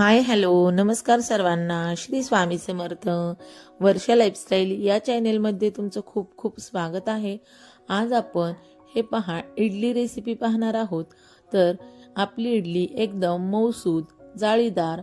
Hi hello नमस्कार सर्वांना. श्री स्वामी समर्थ. वर्षा lifestyle या चॅनेलमध्ये तुमचं खूप खूप स्वागत आहे. आज आपण हे पहा इडली रेसिपी पाहणार आहोत. तर आपली इडली एकदम मऊसूद, जाळीदार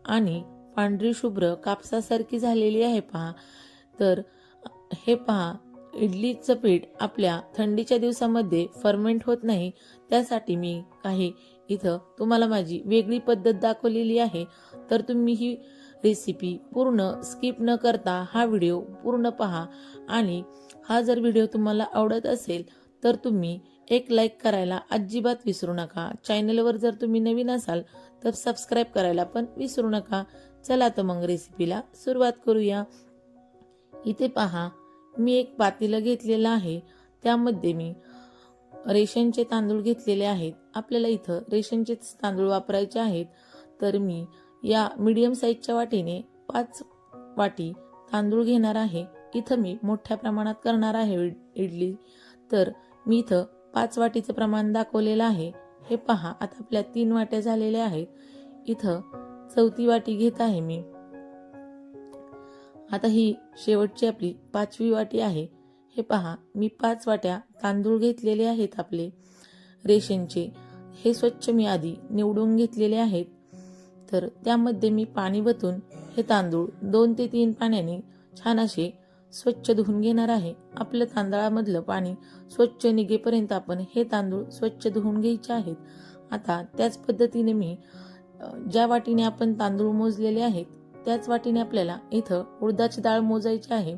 आणि पांढरी शुभ्र कापसासारखी झालेली आहे पहा. तर हे पहा, इडलीचं पीठ आपल्या थंडीच्या दिवसामध्ये फर्मेंट होत नाही, त्यासाठी मी काही इथं तुम्हाला माझी वेगळी पद्धत दाखवलेली आहे. तर तुम्ही ही रेसिपी पूर्ण स्किप न करता हा व्हिडिओ पूर्ण पहा. आणि हा जर व्हिडिओ तुम्हाला आवडत असेल तर तुम्ही एक लाईक करायला अजिबात विसरू नका. चॅनलवर जर तुम्ही नवीन असाल तर सबस्क्राईब करायला पण विसरू नका. चला तर मग रेसिपीला सुरुवात करूया. इथे पहा, मी एक पातेलं घेतलेलं आहे. त्यामध्ये मी रेशनचे तांदूळ घेतलेले आहेत. आपल्याला इथं रेशनचेच तांदूळ वापरायचे आहेत. तर मी या मीडियम साईजच्या वाटीने 5 वाटी तांदूळ घेणार आहे. इथं मी मोठ्या प्रमाणात करणार आहे इडली. तर मी इथं 5 वाटीचं प्रमाण दाखवलेलं आहे. हे पहा, आता आपल्या 3 वाट्या झालेल्या आहेत. इथं 4थी वाटी घेत आहे मी. आता ही शेवटची आपली 5वी वाटी आहे. हे पहा, मी 5 वाट्या तांदूळ घेतलेले आहेत आपले रेशनचे. हे स्वच्छ मी आधी निवडून घेतलेले आहेत. तर त्यामध्ये मी पाणी वतून हे तांदूळ 2 ते 3 पाण्याने छान असे स्वच्छ धुवून घेणार आहे. आपल्या तांदळामधलं पाणी स्वच्छ निघेपर्यंत आपण हे तांदूळ स्वच्छ धुवून घ्यायचे आहेत. आता त्याच पद्धतीने मी ज्या वाटीने आपण तांदूळ मोजलेले आहेत त्याच वाटीने आपल्याला इथं उडदाची डाळ मोजायची आहे.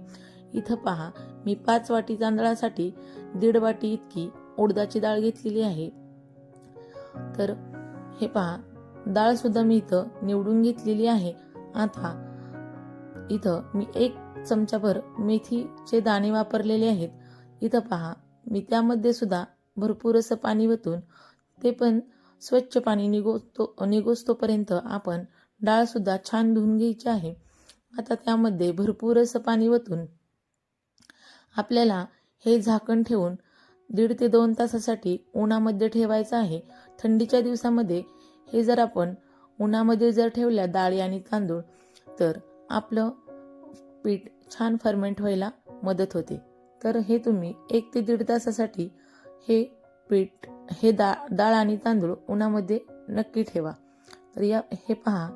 इथं पहा, मी 5 वाटी तांदळासाठी 1.5 वाटी इतकी उडदाची डाळ घेतलेली आहे. तर हे पहा, डाळ सुद्धा मी इथं निवडून घेतलेली आहे. आता इथं मी 1 चमचाभर मेथीचे दाणे वापरलेले आहेत. इथं पहा, मी त्यामध्ये सुद्धा भरपूर असं पाणी वतून ते पण स्वच्छ पाणी निघोस्तोपर्यंत आपण डाळ सुद्धा छान धुवून घ्यायची आहे. आता त्यामध्ये भरपूर असं पाणी वतून आपल्याला हे झाकण ठेवून 1.5 ते 2 तासासाठी उन्हामध्ये ठेवायचं आहे. थंडीच्या दिवसामध्ये हे जर आपण उन्हामध्ये जर ठेवल्या डाळी आणि तांदूळ तर आपलं पीठ छान फर्मेंट व्हायला मदत होते. तर हे तुम्ही 1 ते 1.5 तासासाठी हे पीठ हे डाळ आणि तांदूळ उन्हामध्ये नक्की ठेवा. तर हे पहा,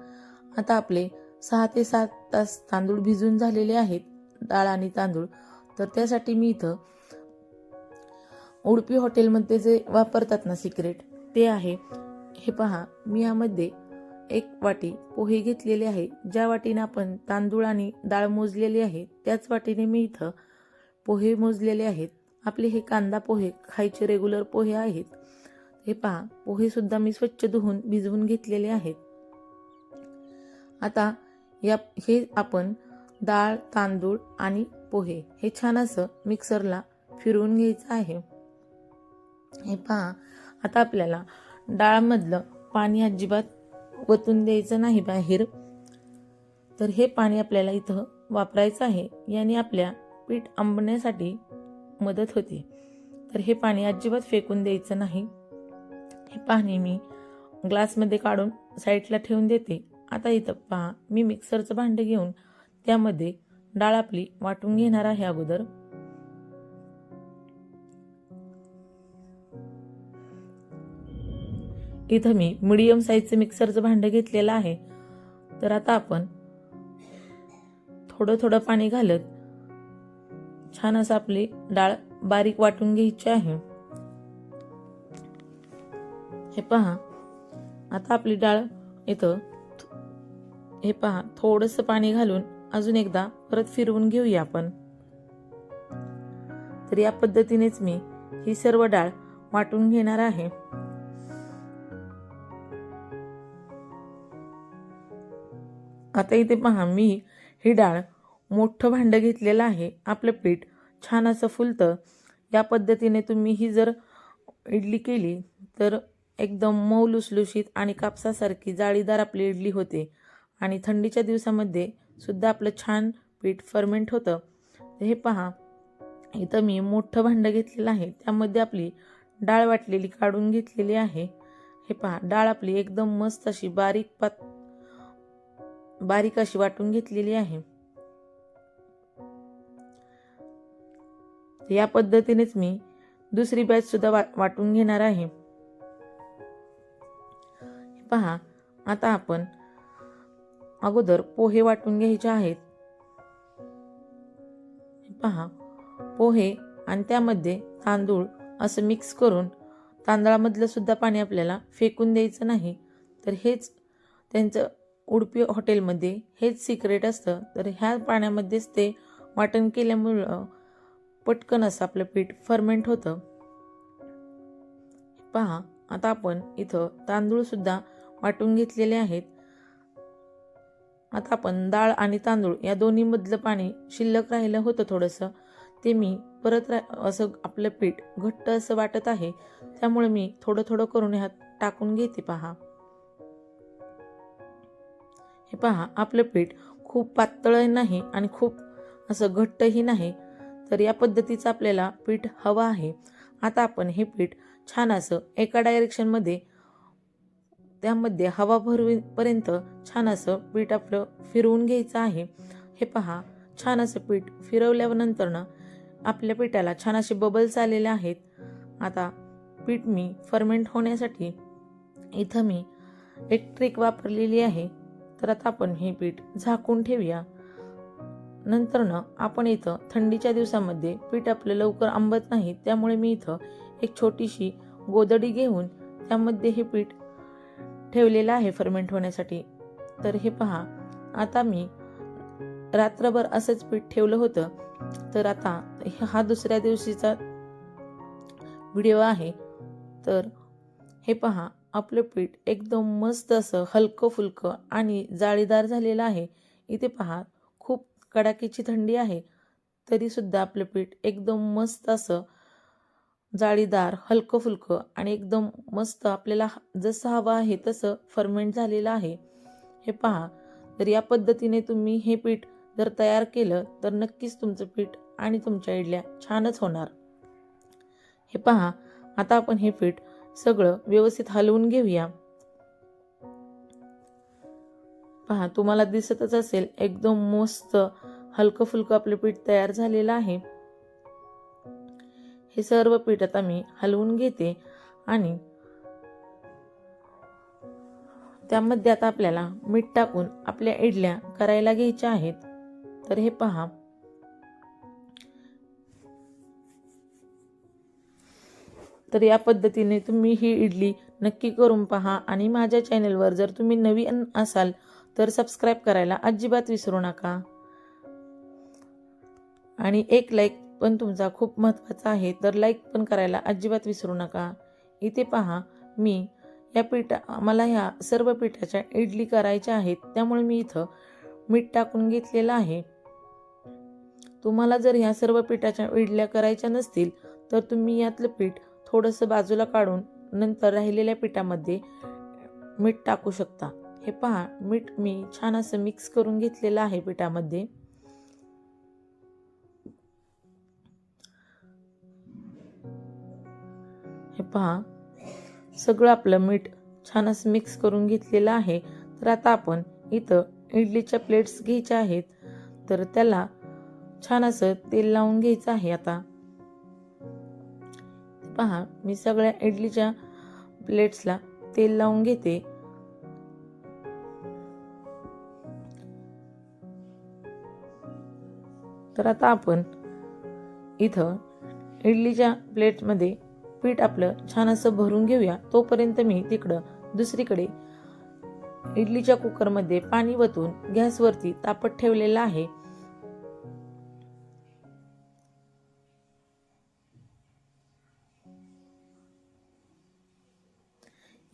आता आपले 6 ते 7 तास तांदूळ भिजून झालेले आहेत, डाळ आणि तांदूळ. तर त्यासाठी मी इथं उडपी हॉटेलमध्ये जे वापरतात ना सिक्रेट, ते आहे. हे पहा, मी यामध्ये 1 वाटी पोहे घेतलेले आहे. ज्या वाटीने आपण तांदूळ आणि डाळ मोजलेली आहे त्याच वाटीने मी इथं पोहे मोजलेले आहेत. आपले हे कांदा पोहे खायचे रेग्युलर पोहे आहेत. हे पहा, पोहे सुद्धा मी स्वच्छ धुवून भिजवून घेतलेले आहेत. आता हे आपण डाळ, तांदूळ आणि पोहे हे छान असं मिक्सरला फिरवून घ्यायचं आहे. हे पहा, आता आपल्याला डाळमधलं पाणी अजिबात वतून द्यायचं नाही बाहेर. तर हे पाणी आपल्याला इथं वापरायचं आहे. याने आपल्या पीठ आंबण्यासाठी मदत होते. तर हे पाणी अजिबात फेकून द्यायचं नाही. हे पाणी मी ग्लासमध्ये काढून साईडला ठेवून देते. आता इथं पहा, मी मिक्सरचं भांडं घेऊन त्यामध्ये डाळ आपली वाटून घेणार आहे अगोदर. इथं मी मीडियम साईजचं मिक्सरचं भांडं घेतलेलं आहे. तर आता आपण थोडं थोडं पाणी घालत छान असं आपली डाळ बारीक वाटून घ्यायची आहे. हे पहा, आता आपली डाळ इथं हे पहा थोडंसं पाणी घालून अजून एकदा परत फिरवून घेऊया आपण. तर या पद्धतीनेच मी ही सर्व डाळ वाटून घेणार आहे. आता इथे पहा, मी ही डाळ मोठं भांडं घेतलेलं आहे. आपलं पीठ छान असं फुलतं. या पद्धतीने तुम्ही ही जर इडली केली तर एकदम मऊ लुसलुशीत आणि कापसासारखी जाळीदार आपली इडली होते. आणि थंडीच्या दिवसामध्ये सुद्धा आपलं छान पीठ फर्मेंट होतं. हे पहा, इथं मी मोठं भांडं घेतलेलं आहे. त्यामध्ये आपली डाळ वाटलेली काढून घेतलेली आहे. हे पहा, डाळ आपली एकदम मस्त अशी बारीक अशी वाटून घेतलेली आहे. या पद्धतीनेच मी दुसरी बॅच सुद्धा वाटून घेणार आहे. पहा, आता आपण अगोदर पोहे वाटून घ्यायचे आहेत. पहा, पोहे आणि त्यामध्ये तांदूळ असं मिक्स करून, तांदळामधलं सुद्धा पाणी आपल्याला फेकून द्यायचं नाही. तर हेच त्यांचं उडपी हॉटेलमध्ये हेच सिक्रेट असतं. तर ह्या पाण्यामध्येच ते वाटण केल्यामुळं पटकन असं आपलं पीठ फर्मेंट होतं. पहा, आता आपण इथं तांदूळ सुद्धा वाटून घेतलेले आहेत. आता आपण डाळ आणि तांदूळ या दोन्ही मधलं पाणी शिल्लक राहिलं होतं थोडंसं, ते मी परत असं आपलं पीठ घट्ट असं वाटत आहे. त्यामुळे मी थोडं थोडं करून ह्यात टाकून घेते. पहा, हे पहा, आपलं पीठ खूप पातळ नाही आणि खूप असं घट्टही नाही. तर या पद्धतीचं आपल्याला पीठ हवं आहे. आता आपण हे पीठ छान असं एका डायरेक्शनमध्ये, त्यामध्ये हवा भरवीपर्यंत छान असं पीठ आपलं फिरवून घ्यायचं आहे. हे पहा, छान असं पीठ फिरवल्यानंतर ना आपल्या पिठाला छान असे बबल्स आलेले आहेत. आता पीठ मी फर्मेंट होण्यासाठी इथं मी एक ट्रिक वापरलेली आहे. तर आता आपण हे पीठ झाकून ठेवूया. नंतर ना आपण इथं थंडीच्या दिवसामध्ये पीठ आपलं लवकर आंबत नाही, त्यामुळे मी इथं एक छोटीशी गोधडी घेऊन त्यामध्ये हे पीठ ठेवलेलं आहे फर्मेंट होण्यासाठी. तर हे पहा, आता मी रात्रभर असंच पीठ ठेवलं होतं. तर आता हा दुसऱ्या दिवशीचा व्हिडिओ आहे. तर हे पहा, आपलं पीठ एकदम मस्त असं हलकं फुलकं आणि जाळीदार झालेलं आहे. इथे पहा, खूप कडाक्याची थंडी आहे, तरी सुद्धा आपलं पीठ एकदम मस्त असं जाळीदार, हलकं फुलकं आणि एकदम मस्त आपल्याला जसं हवं आहे तसं फर्मेंट झालेलं आहे. हे पहा, तर या पद्धतीने तुम्ही हे पीठ जर तयार केलं तर नक्कीच तुमचं पीठ आणि तुमच्या इडल्या छानच होणार. हे पहा, आता आपण हे पीठ सगळं व्यवस्थित हलवून घेऊया. पहा, तुम्हाला दिसतच असेल एकदम मस्त हलकं फुलकं आपलं पीठ तयार झालेलं आहे. हे सर्व पीठ आता मी हलवून घेते आणि त्यामध्ये आता आपल्याला मीठ टाकून आपल्या इडल्या करायला घ्यायच्या आहेत. तर हे पहा, तर या पद्धतीने तुम्ही ही इडली नक्की करून पहा. आणि माझ्या चॅनलवर जर तुम्ही नवीन असाल तर सबस्क्राईब करायला अजिबात विसरू नका. आणि एक लाईक पण तुमचा खूप महत्त्वाचा आहे, तर लाईक पण करायला अजिबात विसरू नका. इथे पहा, मी मला ह्या सर्व पिठाच्या इडली करायच्या आहेत, त्यामुळे मी इथं मीठ टाकून घेतलेलं आहे. तुम्हाला जर ह्या सर्व पिठाच्या इडल्या करायच्या नसतील तर तुम्ही यातलं पीठ थोडंसं बाजूला काढून नंतर राहिलेल्या पिठामध्ये मीठ टाकू शकता. हे पहा, मीठ मी छान असं मिक्स करून घेतलेलं आहे पिठामध्ये. हे पहा, सगळं आपलं मीठ छान असं मिक्स करून घेतलेलं आहे. तर आता आपण इथं इडलीच्या प्लेट्स घ्यायच्या आहेत. तर त्याला छान असं तेल लावून घ्यायचं आहे. आता पहा, मी सगळ्या इडलीच्या प्लेट्सला तेल लावून घेते. तर आता आपण इथं इडलीच्या प्लेटमध्ये पीठ आपलं छान असं भरून घेऊया. तोपर्यंत मी तिकडं दुसरीकडे इडलीच्या कुकरमध्ये पाणी वतून गॅसवरती तापत ठेवलेलं आहे.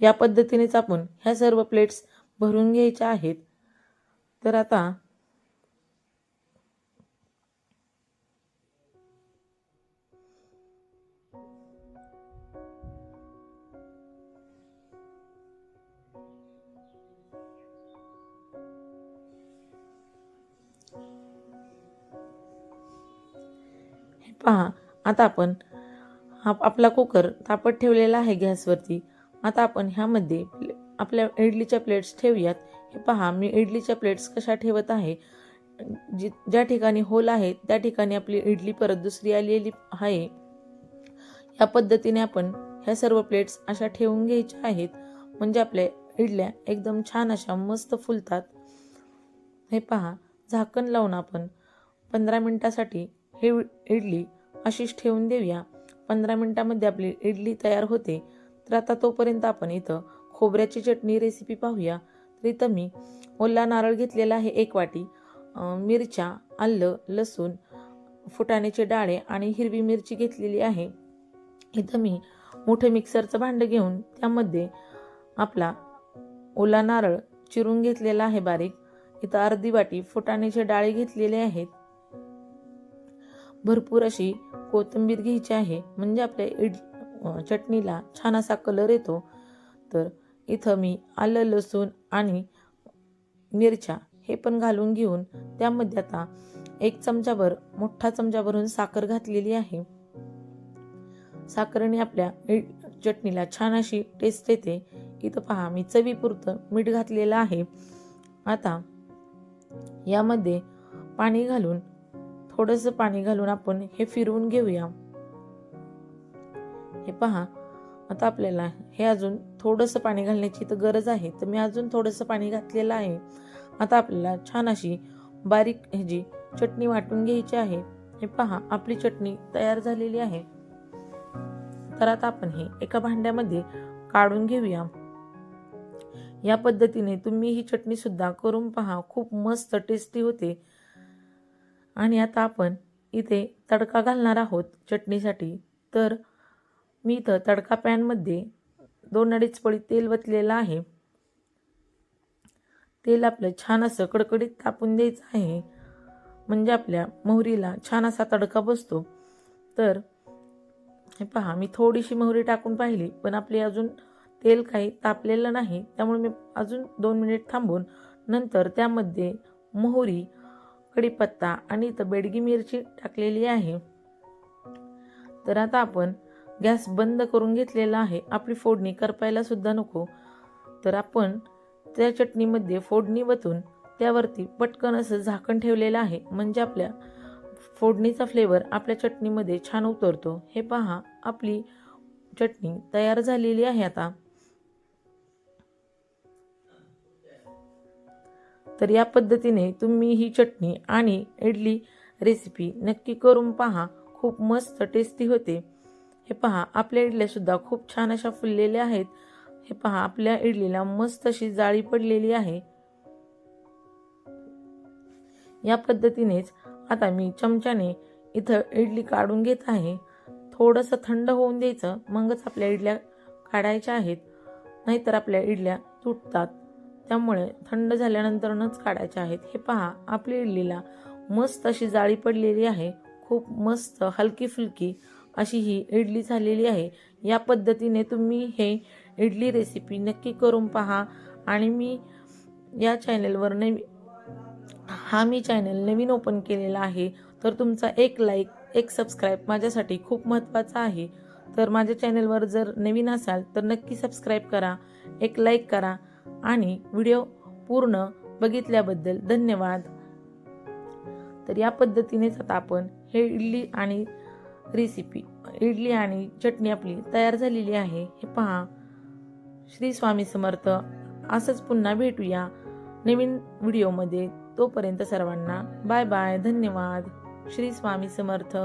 या पद्धतीनेच आपण ह्या सर्व प्लेट्स भरून घ्यायच्या आहेत. तर आता पहा, आता आपण आपला कुकर तापत ठेवलेला आहे गॅसवरती. आता आपण ह्यामध्ये आपल्या इडलीच्या प्लेट्स ठेवूयात. हे पहा, मी इडलीच्या प्लेट्स कशा ठेवत आहे. ज्या ठिकाणी होल आहे त्या ठिकाणी आपली इडली परत दुसरी आलेली आहे. या पद्धतीने आपण ह्या सर्व प्लेट्स अशा ठेवून घ्यायच्या आहेत, म्हणजे आपल्या इडल्या एकदम छान अशा मस्त फुलतात. हे पहा, झाकण लावून आपण 15 मिनिटासाठी हे इडली अशीच ठेवून देऊया. 15 मिनिटामध्ये आपली इडली तयार होते. तर आता तोपर्यंत आपण इथं खोबऱ्याची चटणी रेसिपी पाहूया. तर इथं मी ओला नारळ घेतलेला आहे 1 वाटी, मिरच्या, आलं, लसूण, फुटाण्याचे डाळे आणि हिरवी मिरची घेतलेली आहे. इथं मी मोठं मिक्सरचं भांडं घेऊन त्यामध्ये आपला ओला नारळ चिरून घेतलेला आहे बारीक. इथं अर्धी वाटी फुटाण्याचे डाळे घेतलेले आहेत. भरपूर अशी कोथिंबीर घ्यायची आहे, म्हणजे आपल्या चटणीला छान असा कलर येतो. तर इथं मी आलं, लसूण आणि मिरच्या हे पण घालून घेऊन त्यामध्ये आता 1 चमचाभर, मोठा चमचा भरून साखर घातलेली आहे. साखरेने आपल्या चटणीला छान अशी टेस्ट येते. इथं पहा, मी चवीपुरतं मीठ घातलेलं आहे. आता यामध्ये पाणी घालून, थोडंसं पाणी घालून आपण हे फिरवून घेऊया. हे पहा, आता आपल्याला हे अजून थोडंसं पाणी घालण्याची तर गरज आहे, तर मी अजून थोडंसं पाणी घातलेलं आहे. आता आपल्याला छान अशी बारीक ह्याची चटणी वाटून घ्यायची आहे. हे पहा, आपली चटणी तयार झालेली आहे. तर आता आपण हे एका भांड्यामध्ये काढून घेऊया. या पद्धतीने तुम्ही ही चटणी सुद्धा करून पहा, खूप मस्त टेस्टी होते. आणि आता आपण इथे तडका घालणार आहोत चटणीसाठी. तर मी इथं तडका पॅनमध्ये 2-2.5 पळी तेल वतलेलं आहे. तेल आपलं छान असं कडकडीत तापून द्यायचं आहे, म्हणजे आपल्या मोहरीला छान असा तडका बसतो. तर हे पहा, मी थोडीशी मोहरी टाकून पाहिली, पण आपले अजून तेल काही तापलेलं नाही. त्यामुळे मी अजून 2 मिनिट थांबून नंतर त्यामध्ये मोहरी, कढीपत्ता आणि इथं बेडगी मिरची टाकलेली आहे. तर आता आपण गॅस बंद करून घेतलेला आहे. आपली फोडणी करपायला सुद्धा नको. तर आपण त्या चटणीमध्ये फोडणी वतून त्यावरती पटकन असं झाकण ठेवलेलं आहे, म्हणजे आपल्या फोडणीचा फ्लेवर आपल्या चटणीमध्ये छान उतरतो. हे पहा, आपली चटणी तयार झालेली आहे आता. तर या पद्धतीने तुम्ही ही चटणी आणि इडली रेसिपी नक्की करून पहा, खूप मस्त टेस्टी होते. हे पहा, आपल्या इडल्या सुद्धा खूप छान अशा फुललेल्या आहेत. हे पहा, आपल्या इडलीला मस्त अशी जाळी पडलेली आहे. या पद्धतीनेच आता मी चमच्याने इथं इडली काढून घेत आहे. थोडंसं थंड होऊन द्यायचं, मगच आपल्या इडल्या काढायच्या आहेत, नाहीतर आपल्या इडल्या तुटतात. त्यामुळे थंड झाल्यानंतरच काढायच्या आहेत. हे पहा, आपल्या इडलीला मस्त अशी जाळी पडलेली आहे. खूप मस्त हलकी फुलकी अशी ही इडली झालेली आहे. या पद्धतीने तुम्ही हे इडली रेसिपी नक्की करून पहा. आणि मी या चॅनलवर मी चॅनल नवीन ओपन केलेला आहे, तर तुमचा एक लाईक, एक सबस्क्राईब माझ्यासाठी खूप महत्त्वाचा आहे. तर माझ्या चॅनलवर जर नवीन असाल तर नक्की सबस्क्राईब करा, एक लाईक करा आणि व्हिडिओ पूर्ण बघितल्याबद्दल धन्यवाद. तर या पद्धतीनेच आता आपण हे इडली आणि चटणी आपली तयार झालेली आहे. हे पहा, श्री स्वामी समर्थ. असंच पुन्हा भेटूया नवीन व्हिडिओमध्ये. तोपर्यंत सर्वांना बाय बाय, धन्यवाद. श्री स्वामी समर्थ.